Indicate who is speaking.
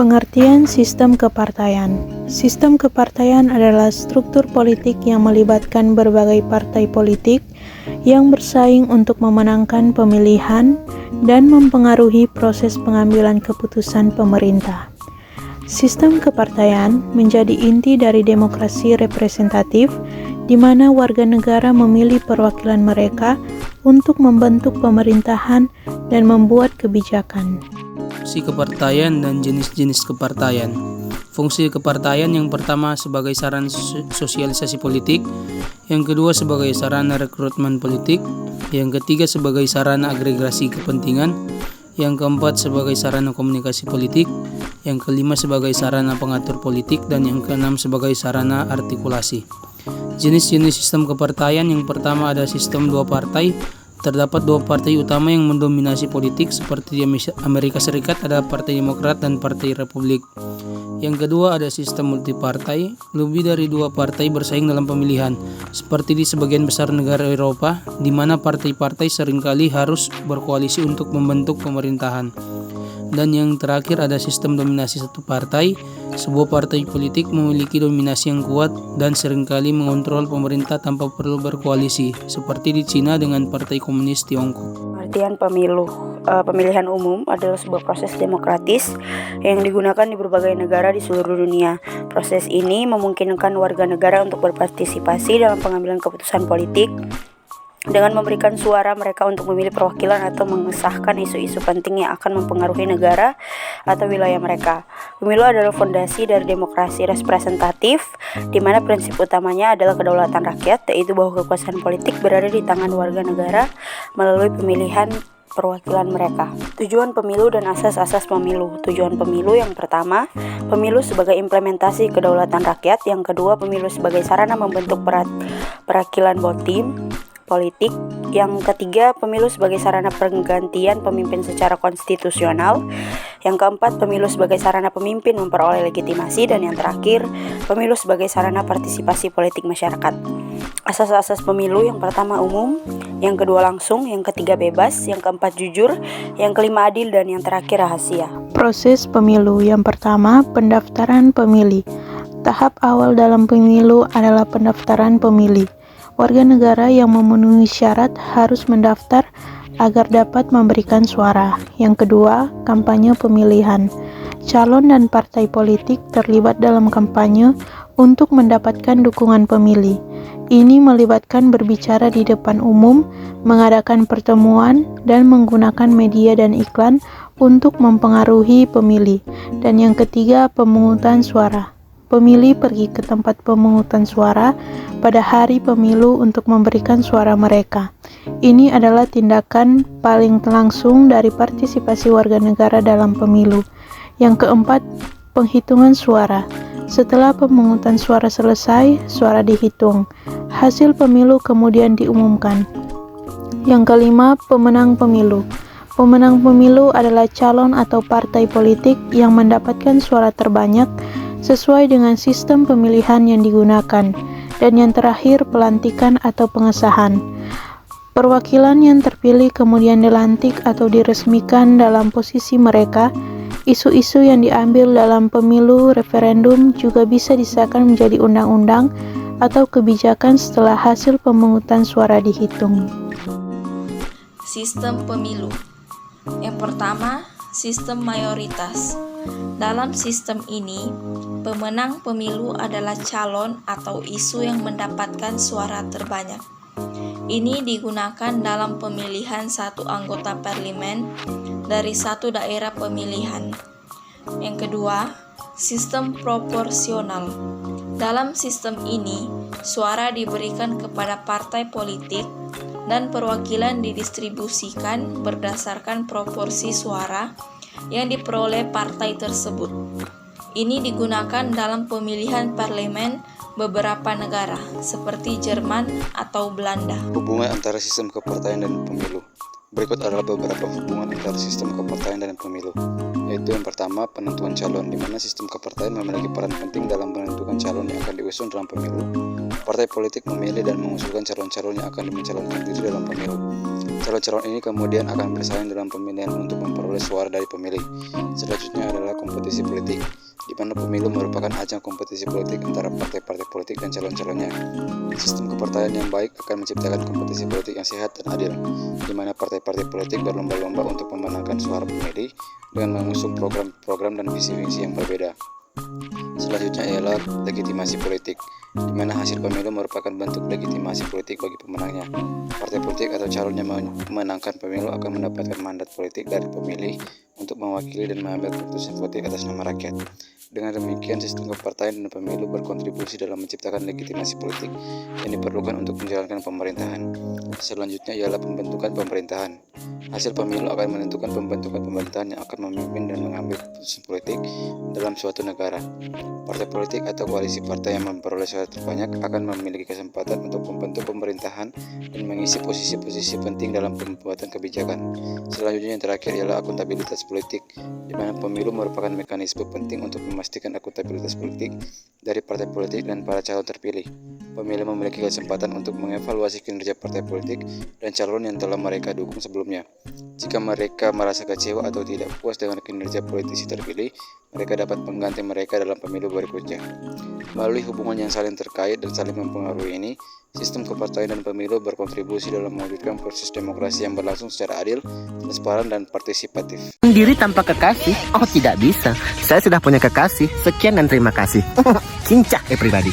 Speaker 1: Pengertian sistem kepartaian. Sistem kepartaian adalah struktur politik yang melibatkan berbagai partai politik yang bersaing untuk memenangkan pemilihan dan mempengaruhi proses pengambilan keputusan pemerintah. Sistem kepartaian menjadi inti dari demokrasi representatif, di mana warga negara memilih perwakilan mereka untuk membentuk pemerintahan dan membuat kebijakan.
Speaker 2: Fungsi kepartaian dan jenis-jenis kepartaian. Fungsi kepartaian yang pertama sebagai sarana sosialisasi politik, yang kedua sebagai sarana rekrutmen politik, yang ketiga sebagai sarana agregasi kepentingan, yang keempat sebagai sarana komunikasi politik, yang kelima sebagai sarana pengatur politik, dan yang keenam sebagai sarana artikulasi. Jenis-jenis sistem kepartaian yang pertama ada sistem dua partai. Terdapat dua partai utama yang mendominasi politik, seperti di Amerika Serikat ada Partai Demokrat dan Partai Republik. Yang kedua ada sistem multipartai, lebih dari dua partai bersaing dalam pemilihan, seperti di sebagian besar negara Eropa, di mana partai-partai seringkali harus berkoalisi untuk membentuk pemerintahan. Dan yang terakhir ada sistem dominasi satu partai. Sebuah partai politik memiliki dominasi yang kuat dan seringkali mengontrol pemerintah tanpa perlu berkoalisi, seperti di Cina dengan Partai Komunis Tiongkok.
Speaker 3: Pengertian pemilu. Pemilihan umum adalah sebuah proses demokratis yang digunakan di berbagai negara di seluruh dunia. Proses ini memungkinkan warga negara untuk berpartisipasi dalam pengambilan keputusan politik dengan memberikan suara mereka untuk memilih perwakilan atau mengesahkan isu-isu penting yang akan mempengaruhi negara atau wilayah mereka. Pemilu adalah fondasi dari demokrasi representatif, di mana prinsip utamanya adalah kedaulatan rakyat, yaitu bahwa kekuasaan politik berada di tangan warga negara melalui pemilihan perwakilan mereka. Tujuan pemilu dan asas-asas pemilu. Tujuan pemilu yang pertama, pemilu sebagai implementasi kedaulatan rakyat. Yang kedua, pemilu sebagai sarana membentuk perwakilan voting politik. Yang ketiga, pemilu sebagai sarana penggantian pemimpin secara konstitusional. Yang keempat, pemilu sebagai sarana pemimpin memperoleh legitimasi. Dan yang terakhir, pemilu sebagai sarana partisipasi politik masyarakat. Asas-asas pemilu yang pertama umum, yang kedua langsung, yang ketiga bebas, yang keempat jujur, yang kelima adil, dan yang terakhir rahasia.
Speaker 1: Proses pemilu yang pertama, pendaftaran pemilih. Tahap awal dalam pemilu adalah pendaftaran pemilih. Warga negara yang memenuhi syarat harus mendaftar agar dapat memberikan suara. Yang kedua, kampanye pemilihan. Calon dan partai politik terlibat dalam kampanye untuk mendapatkan dukungan pemilih. Ini melibatkan berbicara di depan umum, mengadakan pertemuan, dan menggunakan media dan iklan untuk mempengaruhi pemilih. Dan yang ketiga, pemungutan suara. Pemilih pergi ke tempat pemungutan suara pada hari pemilu untuk memberikan suara mereka. Ini adalah tindakan paling langsung dari partisipasi warga negara dalam pemilu. Yang keempat, penghitungan suara. Setelah pemungutan suara selesai, suara dihitung. Hasil pemilu kemudian diumumkan. Yang kelima, pemenang pemilu. Pemenang pemilu adalah calon atau partai politik yang mendapatkan suara terbanyak sesuai dengan sistem pemilihan yang digunakan. Dan yang terakhir, pelantikan atau pengesahan. Perwakilan yang terpilih kemudian dilantik atau diresmikan dalam posisi mereka. Isu-isu yang diambil dalam pemilu referendum juga bisa disahkan menjadi undang-undang atau kebijakan setelah hasil pemungutan suara dihitung.
Speaker 4: Sistem pemilu. Yang pertama, sistem mayoritas. Dalam sistem ini, pemenang pemilu adalah calon atau isu yang mendapatkan suara terbanyak. Ini digunakan dalam pemilihan satu anggota parlemen dari satu daerah pemilihan. Yang kedua, sistem proporsional. Dalam sistem ini, suara diberikan kepada partai politik dan perwakilan didistribusikan berdasarkan proporsi suara yang diperoleh partai tersebut. Ini digunakan dalam pemilihan parlemen beberapa negara, seperti Jerman atau Belanda.
Speaker 5: Hubungan antara sistem kepartaian dan pemilu. Berikut adalah beberapa hubungan antara sistem kepartaian dan pemilu, yaitu yang pertama, penentuan calon, di mana sistem kepartaian memiliki peran penting dalam menentukan calon yang akan diusung dalam pemilu. Partai politik memilih dan mengusulkan calon-calon yang akan mencalonkan diri dalam pemilu. Calon-calon ini kemudian akan bersaing dalam pemilihan untuk memperoleh suara dari pemilih. Selanjutnya adalah kompetisi politik, di mana pemilu merupakan ajang kompetisi politik antara partai-partai politik dan calon-calonnya. Sistem kepartaian yang baik akan menciptakan kompetisi politik yang sehat dan adil, di mana partai-partai politik berlomba-lomba untuk memenangkan suara pemilih dengan mengusung program-program dan visi-misi yang berbeda. Selanjutnya ialah legitimasi politik, di mana hasil pemilu merupakan bentuk legitimasi politik bagi pemenangnya. Partai politik atau calon yang memenangkan pemilu akan mendapatkan mandat politik dari pemilih untuk mewakili dan mengambil keputusan politik atas nama rakyat. Dengan demikian, sistem kepartaian dan pemilu berkontribusi dalam menciptakan legitimasi politik yang diperlukan untuk menjalankan pemerintahan. Selanjutnya ialah pembentukan pemerintahan. Hasil pemilu akan menentukan pembentukan pemerintahan yang akan memimpin dan mengambil keputusan politik dalam suatu negara. Partai politik atau koalisi partai yang memperoleh suara terbanyak akan memiliki kesempatan untuk membentuk pemerintahan dan mengisi posisi-posisi penting dalam pembuatan kebijakan. Selanjutnya yang terakhir ialah akuntabilitas politik, di mana pemilu merupakan mekanisme penting untuk memastikan akuntabilitas politik dari partai politik dan para calon terpilih. Pemilih memiliki kesempatan untuk mengevaluasi kinerja partai politik dan calon yang telah mereka dukung sebelumnya. Jika mereka merasa kecewa atau tidak puas dengan kinerja politisi terpilih, mereka dapat mengganti mereka dalam pemilu berikutnya. Melalui hubungan yang saling terkait dan saling mempengaruhi ini, sistem kepartaian dan pemilu berkontribusi dalam mewujudkan proses demokrasi yang berlangsung secara adil, transparan, dan partisipatif.
Speaker 6: Diri tanpa kekasih? Oh, tidak bisa. Saya sudah punya kekasih. Sekian dan terima kasih. Cincak everybody.